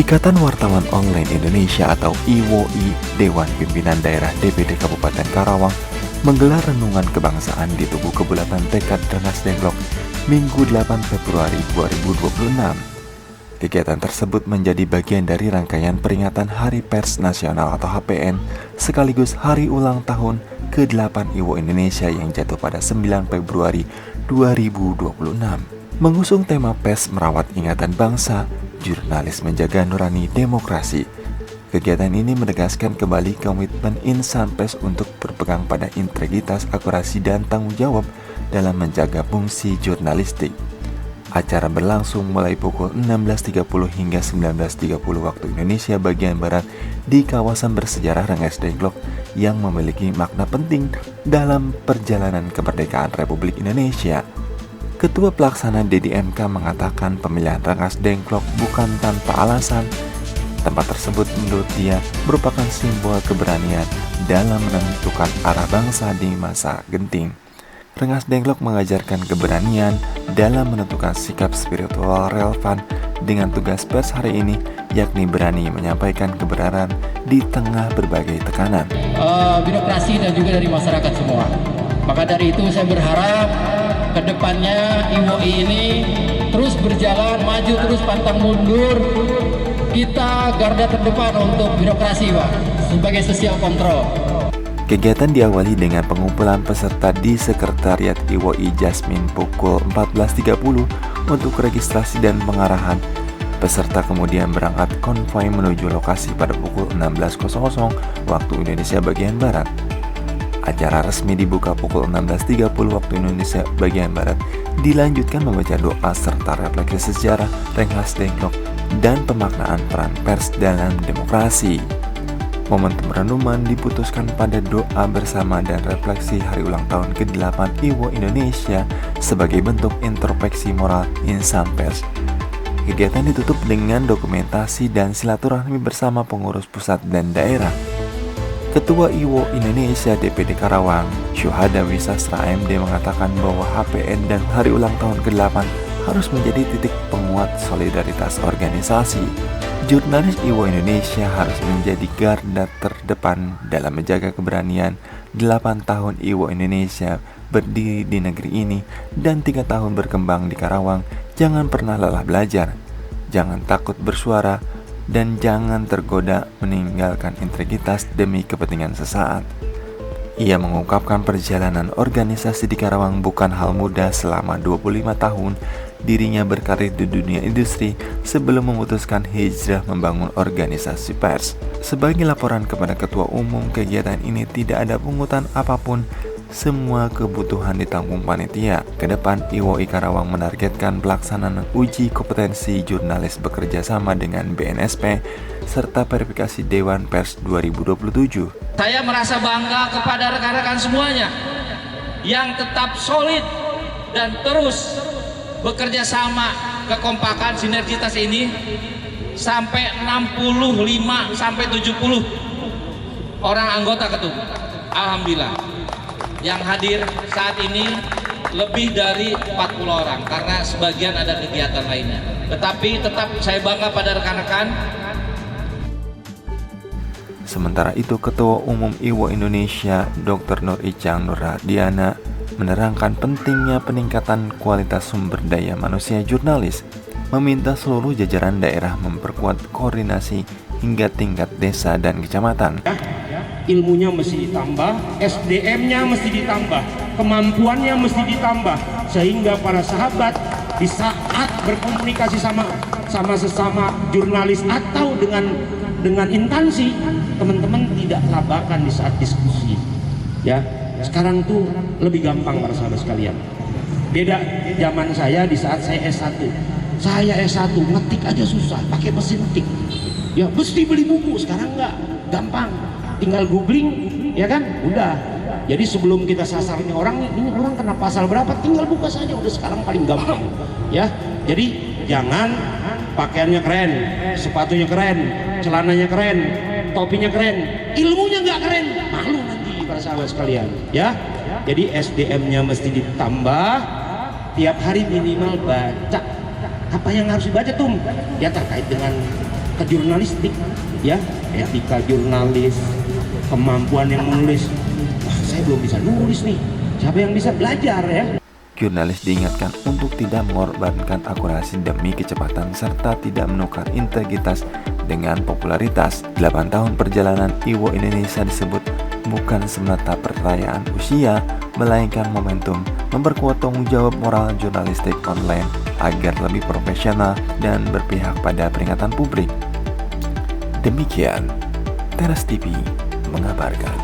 Ikatan Wartawan Online Indonesia atau IWOI Dewan Pimpinan Daerah DPD Kabupaten Karawang menggelar renungan kebangsaan di Tugu Kebulatan Tekad Rengas Dengklok Minggu 8 Februari 2026. Kegiatan tersebut menjadi bagian dari rangkaian peringatan Hari Pers Nasional atau HPN sekaligus hari ulang tahun ke-8 IWO Indonesia yang jatuh pada 9 Februari 2026. Mengusung tema pers merawat ingatan bangsa, jurnalis menjaga nurani demokrasi. Kegiatan ini menegaskan kembali komitmen insan pers untuk berpegang pada integritas, akurasi, dan tanggung jawab dalam menjaga fungsi jurnalistik. Acara berlangsung mulai pukul 16.30 hingga 19.30 waktu Indonesia bagian Barat di kawasan bersejarah Rengas Dengklok yang memiliki makna penting dalam perjalanan kemerdekaan Republik Indonesia. Ketua Pelaksana DDMK mengatakan pemilihan Rengas Dengklok bukan tanpa alasan. Tempat tersebut menurut dia merupakan simbol keberanian dalam menentukan arah bangsa di masa genting. Rengas Dengklok mengajarkan keberanian dalam menentukan sikap spiritual relevan dengan tugas pers hari ini, yakni berani menyampaikan kebenaran di tengah berbagai tekanan. Birokrasi dan juga dari masyarakat semua. Maka dari itu saya berharap kedepannya IWOI ini terus berjalan maju, terus pantang mundur. Kita garda terdepan untuk birokrasi, Pak, sebagai social control. Kegiatan diawali dengan pengumpulan peserta di Sekretariat IWOI Jasmine pukul 14.30 untuk registrasi dan pengarahan. Peserta kemudian berangkat konvoi menuju lokasi pada pukul 16.00 waktu Indonesia bagian Barat. Acara resmi dibuka pukul 16.30 waktu Indonesia bagian Barat, dilanjutkan membaca doa serta refleksi sejarah Rengas Dengklok dan pemaknaan peran pers dalam demokrasi. Momentum renungan diputuskan pada doa bersama dan refleksi hari ulang tahun ke-8 IWO Indonesia sebagai bentuk introspeksi moral insan pers. Kegiatan ditutup dengan dokumentasi dan silaturahmi bersama pengurus pusat dan daerah. Ketua IWO Indonesia DPD Karawang, Syuhada Wisastra AMD mengatakan bahwa HPN dan hari ulang tahun ke-8 harus menjadi titik penguat solidaritas organisasi. Jurnalis IWO Indonesia harus menjadi garda terdepan dalam menjaga keberanian 8 tahun IWO Indonesia berdiri di negeri ini dan 3 tahun berkembang di Karawang. Jangan pernah lelah belajar, jangan takut bersuara, dan jangan tergoda meninggalkan integritas demi kepentingan sesaat. Ia mengungkapkan perjalanan organisasi di Karawang bukan hal mudah. Selama 25 tahun dirinya berkarir di dunia industri sebelum memutuskan hijrah membangun organisasi pers. Sebagai laporan kepada Ketua Umum, kegiatan ini tidak ada pungutan apapun. Semua kebutuhan ditanggung panitia. Kedepan IWOI Karawang menargetkan pelaksanaan uji kompetensi jurnalis bekerja sama dengan BNSP serta verifikasi Dewan Pers 2027. Saya merasa bangga kepada rekan-rekan semuanya yang tetap solid dan terus bekerja sama, kekompakan sinergitas ini sampai 65 sampai 70 orang anggota ketum. Alhamdulillah. Yang hadir saat ini lebih dari 40 orang karena sebagian ada kegiatan lainnya. Tetapi tetap saya bangga pada rekan-rekan. Sementara itu, Ketua Umum IWO Indonesia Dr. Nur Icang Nurhadiana menerangkan pentingnya peningkatan kualitas sumber daya manusia jurnalis, meminta seluruh jajaran daerah memperkuat koordinasi hingga tingkat desa dan kecamatan. Ilmunya mesti ditambah, SDM-nya mesti ditambah, kemampuannya mesti ditambah, sehingga para sahabat di saat berkomunikasi sama sesama jurnalis atau dengan instansi, teman-teman tidak labakan di saat diskusi. Ya, sekarang tuh lebih gampang para sahabat sekalian. Beda zaman saya di saat saya S1. Saya S1 ngetik aja susah, pakai mesin ketik. Ya, mesti beli buku, sekarang enggak, gampang. Tinggal googling, ya kan, udah. Jadi sebelum kita sasar ini orang kena pasal berapa, tinggal buka saja, udah sekarang paling gampang, ya. Jadi jangan pakaiannya keren, sepatunya keren, celananya keren, topinya keren, ilmunya nggak keren, malu nanti para sahabat sekalian, ya. Jadi SDM-nya mesti ditambah, tiap hari minimal baca. Apa yang harus dibaca tuh? Ya terkait dengan kejurnalistik, ya, etika jurnalis, kemampuan yang menulis. Wah, saya belum bisa nulis nih. Siapa yang bisa belajar ya? Jurnalis diingatkan untuk tidak mengorbankan akurasi demi kecepatan serta tidak menukar integritas dengan popularitas. 8 tahun perjalanan Iwo Indonesia disebut bukan semata perayaan usia, melainkan momentum memperkuat tanggung jawab moral jurnalistik online agar lebih profesional dan berpihak pada peringatan publik. Demikian, Teras TV mengabarkan.